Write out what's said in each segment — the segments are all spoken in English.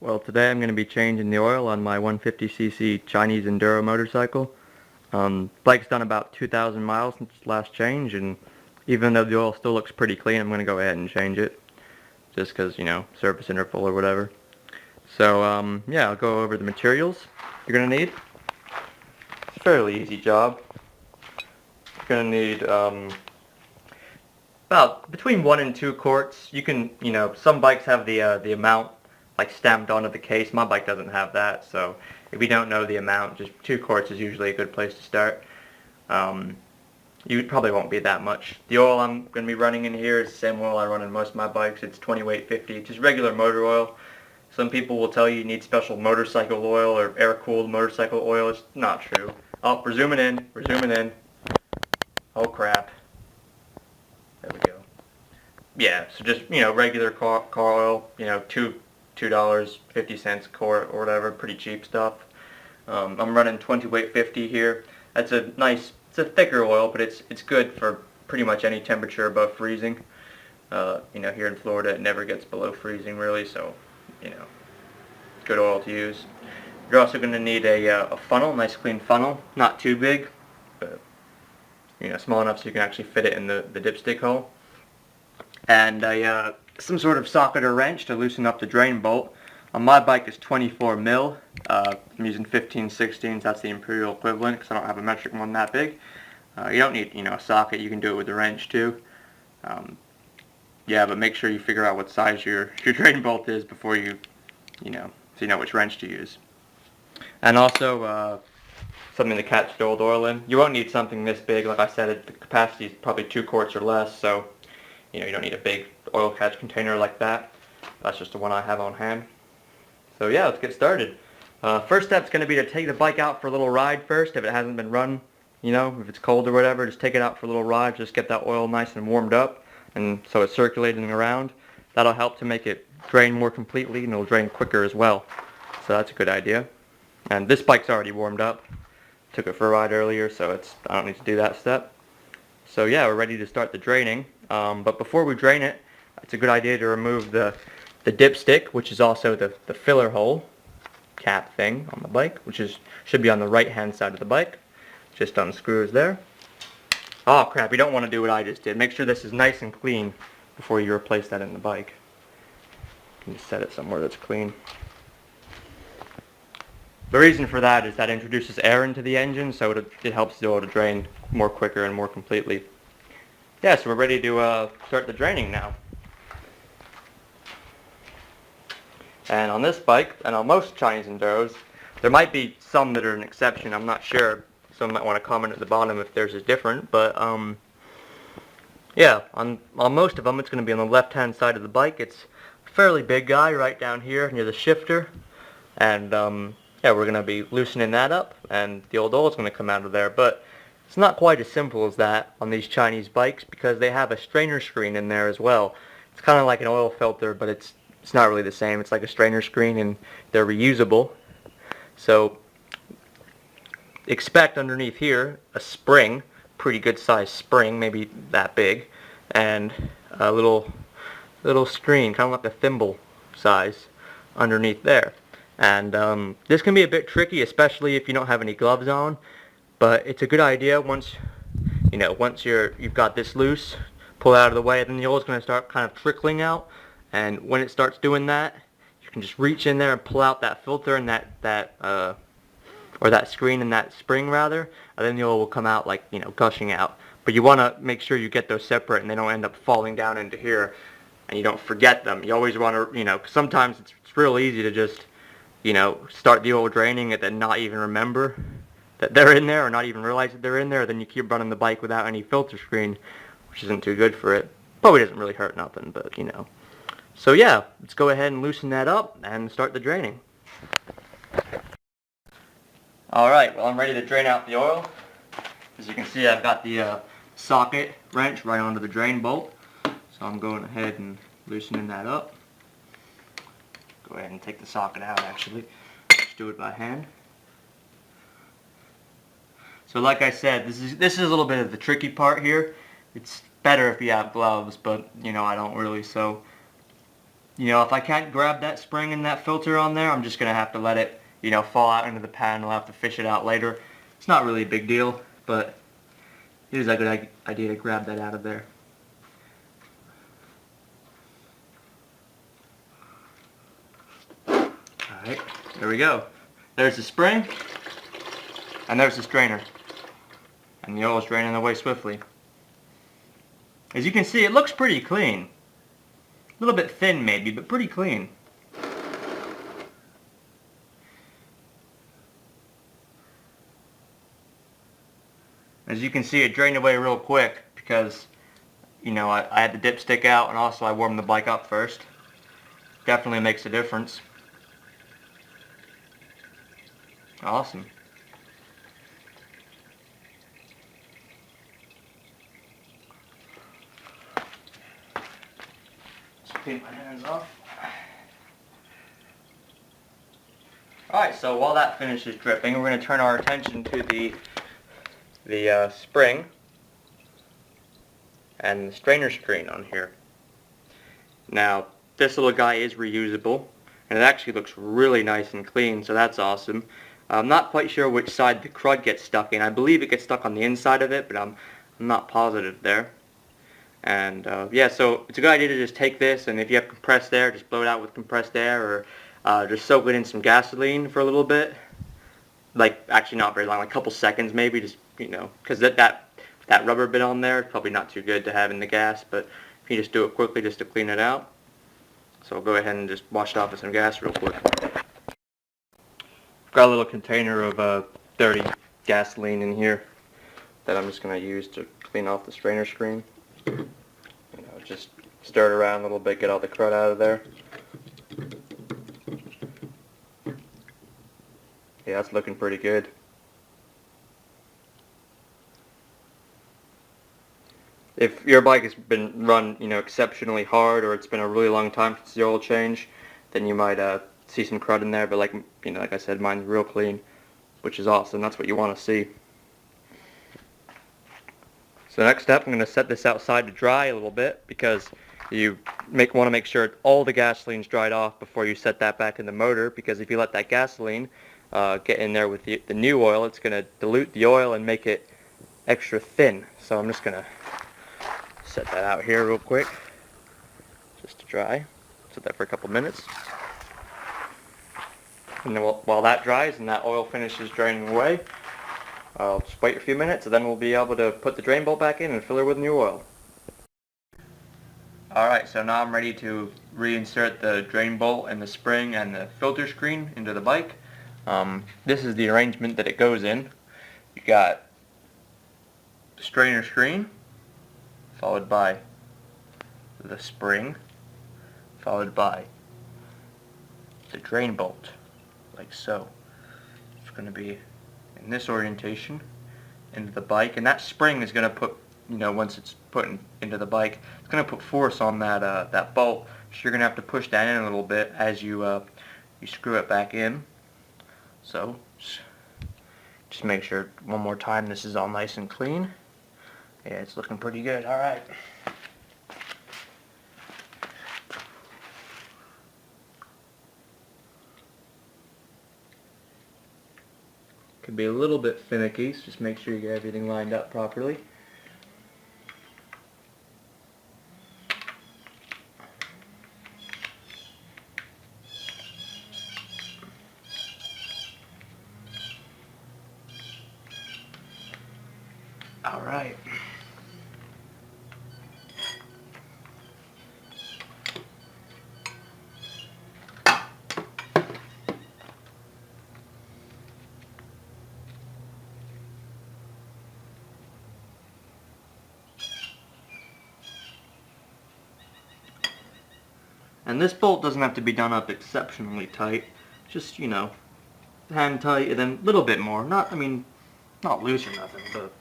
Well, today I'm going to be changing the oil on my 150cc Chinese Enduro motorcycle. Bike's done about 2,000 miles since its last change, and even though the oil still looks pretty clean, I'm going to go ahead and change it, just because, you know, service interval or whatever. So, yeah, I'll go over the materials you're going to need. It's a fairly easy job. You're going to need about between 1 and 2 quarts. You can, you know, some bikes have the amount like stamped onto the case. My bike doesn't have that, so if you don't know the amount, just 2 quarts is usually a good place to start. You probably won't be that much. The oil I'm going to be running in here is the same oil I run in most of my bikes. It's 20 weight 50, just regular motor oil. Some people will tell you you need special motorcycle oil or air-cooled motorcycle oil. It's not true. Oh, we're zooming in. We're zooming in. Oh crap. There we go. Yeah, so just, you know, regular car oil, you know, $2.50 a quart or whatever, pretty cheap stuff. I'm running 20 weight 50 here. That's a nice, it's a thicker oil, but it's good for pretty much any temperature above freezing. You know, here in Florida it never gets below freezing really, so, you know, good oil to use. You're also going to need a funnel, nice clean funnel, not too big, but, you know, small enough so you can actually fit it in the dipstick hole. And some sort of socket or wrench to loosen up the drain bolt. On my bike is 24 mil. I'm using 15/16. That's the imperial equivalent because I don't have a metric one that big. You don't need, you know, a socket. You can do it with a wrench too. Yeah, but make sure you figure out what size your drain bolt is before you know, so you know which wrench to use. And also something to catch the old oil in. You won't need something this big. Like I said, the capacity is probably 2 quarts or less, so you know, you don't need a big oil catch container like that. That's just the one I have on hand. So yeah, let's get started. First step's going to be to take the bike out for a little ride first. If it hasn't been run, you know, if it's cold or whatever, just take it out for a little ride. Just get that oil nice and warmed up, and so it's circulating around. That'll help to make it drain more completely, and it'll drain quicker as well. So that's a good idea. And this bike's already warmed up. Took it for a ride earlier, so I don't need to do that step. So yeah, we're ready to start the draining. But before we drain it, it's a good idea to remove the dipstick, which is also the filler hole cap thing on the bike, which should be on the right hand side of the bike. Just unscrews there. Oh crap, you don't want to do what I just did. Make sure this is nice and clean before you replace that in the bike. You can just set it somewhere that's clean. The reason for that is that introduces air into the engine, so it helps the oil to drain more quicker and more completely. Yeah, so we're ready to start the draining now. And on this bike, and on most Chinese Enduros, there might be some that are an exception, I'm not sure. Someone might want to comment at the bottom if theirs is different, but yeah, on most of them it's going to be on the left-hand side of the bike. It's a fairly big guy right down here near the shifter, and yeah, we're going to be loosening that up, and the old oil is going to come out of there, but it's not quite as simple as that on these Chinese bikes because they have a strainer screen in there as well. It's kind of like an oil filter, but it's not really the same. It's like a strainer screen, and they're reusable. So expect underneath here a spring, pretty good sized spring, maybe that big, and a little screen, kind of like a thimble size underneath there. And this can be a bit tricky, especially if you don't have any gloves on. But it's a good idea once you've got this loose, pull it out of the way, then the oil is going to start kind of trickling out. And when it starts doing that, you can just reach in there and pull out that filter and that screen and that spring rather, and then the oil will come out like, you know, gushing out. But you want to make sure you get those separate and they don't end up falling down into here, and you don't forget them. You always want to, you know, 'cause sometimes it's real easy to just, you know, start the oil draining and then not even remember that they're in there, or not even realize that they're in there. Then you keep running the bike without any filter screen, which isn't too good for it. Probably doesn't really hurt nothing, but you know. So yeah, let's go ahead and loosen that up and start the draining. Alright, well I'm ready to drain out the oil. As you can see, I've got the socket wrench right onto the drain bolt. So I'm going ahead and loosening that up. Go ahead and take the socket out actually. Just do it by hand. So like I said, this is a little bit of the tricky part here. It's better if you have gloves, but you know, I don't really, so You know, if I can't grab that spring and that filter on there, I'm just going to have to let it, you know, fall out into the pan. I'll have to fish it out later. It's not really a big deal, but it is a good idea to grab that out of there. Alright, there we go. There's the spring, and there's the strainer. And the oil is draining away swiftly. As you can see, it looks pretty clean. A little bit thin maybe, but pretty clean. As you can see, it drained away real quick because, you know, I had the dipstick out, and also I warmed the bike up first. Definitely makes a difference. Awesome. Just clean my hands off. Alright, so while that finishes dripping, we're going to turn our attention to the spring and the strainer screen on here. Now, this little guy is reusable, and it actually looks really nice and clean, so that's awesome. I'm not quite sure which side the crud gets stuck in. I believe it gets stuck on the inside of it, but I'm not positive there. And yeah, so it's a good idea to just take this, and if you have compressed air, just blow it out with compressed air, or just soak it in some gasoline for a little bit. Like, actually not very long, like a couple seconds maybe, just, you know, because that rubber bit on there is probably not too good to have in the gas, but if you just do it quickly just to clean it out. So I'll go ahead and just wash it off with some gas real quick. Got a little container of dirty gasoline in here that I'm just going to use to clean off the strainer screen. You know, just stir it around a little bit, get all the crud out of there. Yeah, that's looking pretty good. If your bike has been run, you know, exceptionally hard, or it's been a really long time since the oil change, then you might see some crud in there, but like, you know, like I said, mine's real clean, which is awesome. That's what you want to see. So next step, I'm going to set this outside to dry a little bit, because you want to make sure all the gasoline's dried off before you set that back in the motor, because if you let that gasoline get in there with the new oil, it's going to dilute the oil and make it extra thin. So I'm just going to set that out here real quick, just to dry. Set that for a couple minutes. And then while that dries and that oil finishes draining away, I'll just wait a few minutes, and then we'll be able to put the drain bolt back in and fill her with new oil. Alright, so now I'm ready to reinsert the drain bolt and the spring and the filter screen into the bike. This is the arrangement that it goes in. You got the strainer screen, followed by the spring, followed by the drain bolt, like so. It's going to be in this orientation into the bike, and that spring is going to put, you know, once it's put into the bike, it's going to put force on that bolt, so you're going to have to push that in a little bit as you screw it back in. So just make sure one more time this is all nice and clean. Yeah, it's looking pretty good. Alright. Could be a little bit finicky, so just make sure you get everything lined up properly. Alright. And this bolt doesn't have to be done up exceptionally tight. Just, you know, hand tight, and then a little bit more. Not, I mean, not loose or nothing, but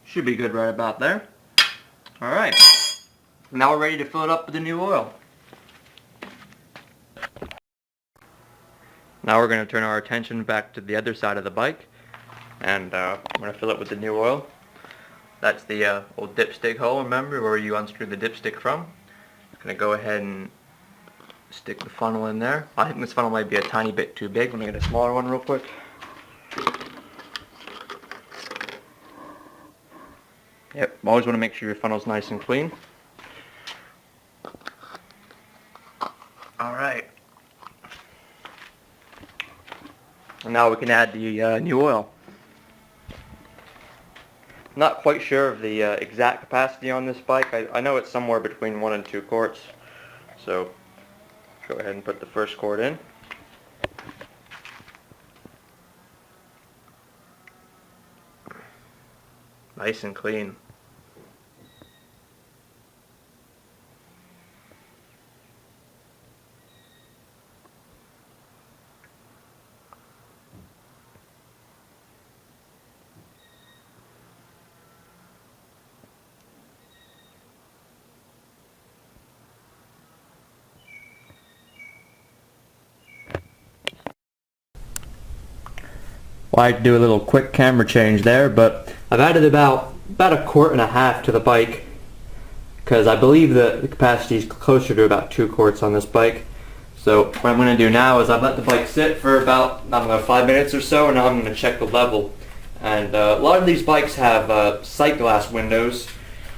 should be good right about there. Alright, now we're ready to fill it up with the new oil. Now we're going to turn our attention back to the other side of the bike, and I'm going to fill it with the new oil. That's the old dipstick hole, remember, where you unscrew the dipstick from. I'm going to go ahead and stick the funnel in there. I think this funnel might be a tiny bit too big. Let me get a smaller one real quick. Yep, always want to make sure your funnel's nice and clean. Alright. And now we can add the new oil. Not quite sure of the exact capacity on this bike. I know it's somewhere between 1 and 2 quarts. So go ahead and put the first quart in. Nice and clean. Well, I had to do a little quick camera change there, but I've added about 1.5 quarts to the bike, because I believe that the capacity is closer to about 2 quarts on this bike. So what I'm going to do now is I've let the bike sit for about, I don't know, 5 minutes or so, and now I'm going to check the level. And a lot of these bikes have sight glass windows,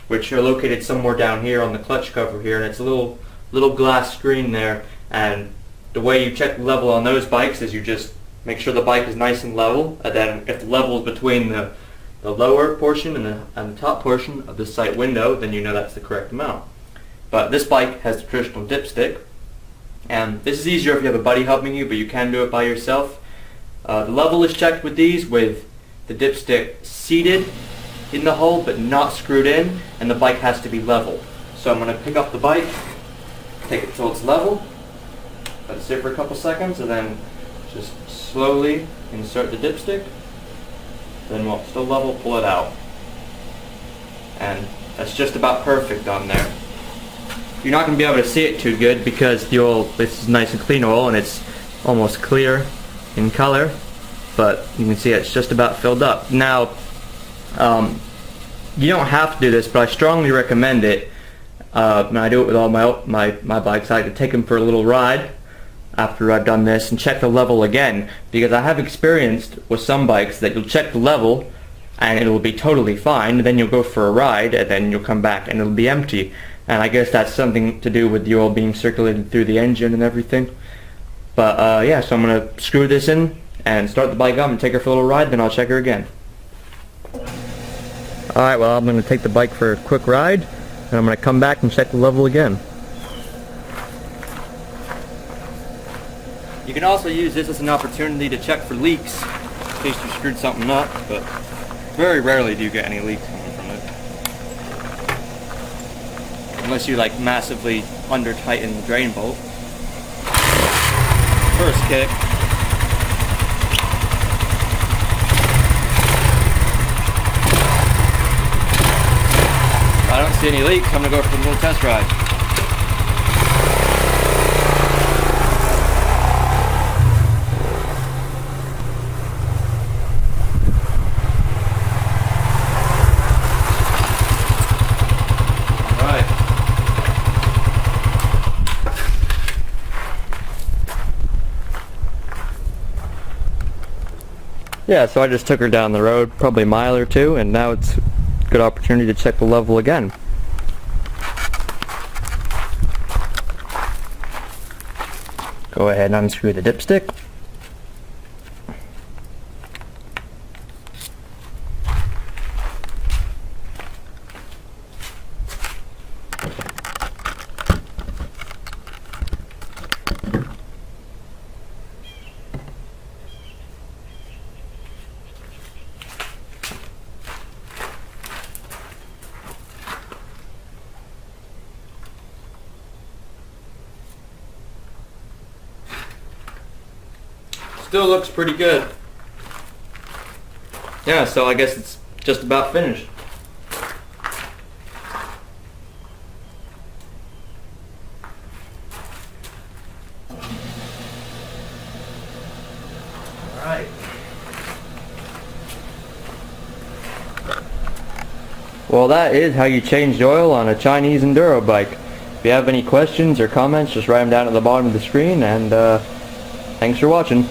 which are located somewhere down here on the clutch cover here, and it's a little glass screen there. And the way you check the level on those bikes is you just make sure the bike is nice and level, and then if the level is between the lower portion and the top portion of the sight window, then you know that's the correct amount. But this bike has the traditional dipstick, and this is easier if you have a buddy helping you, but you can do it by yourself. The level is checked with these with the dipstick seated in the hole but not screwed in, and the bike has to be level. So I'm going to pick up the bike, take it till it's level, let it sit for a couple seconds, and then just slowly insert the dipstick. Then while it's still level, pull it out. And that's just about perfect on there. You're not going to be able to see it too good because the oil, this is nice and clean oil and it's almost clear in color, but you can see it's just about filled up. Now, you don't have to do this, but I strongly recommend it. And I do it with all my bikes. I like to take them for a little ride after I've done this and check the level again, because I have experienced with some bikes that you'll check the level and it'll be totally fine, and then you'll go for a ride and then you'll come back and it'll be empty. And I guess that's something to do with the oil being circulated through the engine and everything. But yeah, so I'm going to screw this in and start the bike up and take her for a little ride, then I'll check her again. Alright, well, I'm going to take the bike for a quick ride and I'm going to come back and check the level again. You can also use this as an opportunity to check for leaks in case you screwed something up, but very rarely do you get any leaks coming from it. Unless you like massively under tighten the drain bolt. First kick. If I don't see any leaks, I'm going to go for a little test ride. Yeah, so I just took her down the road, probably a mile or two, and now it's a good opportunity to check the level again. Go ahead and unscrew the dipstick. Still looks pretty good. Yeah, so I guess it's just about finished. Alright. Well, that is how you change oil on a Chinese Enduro bike. If you have any questions or comments, just write them down at the bottom of the screen, and thanks for watching.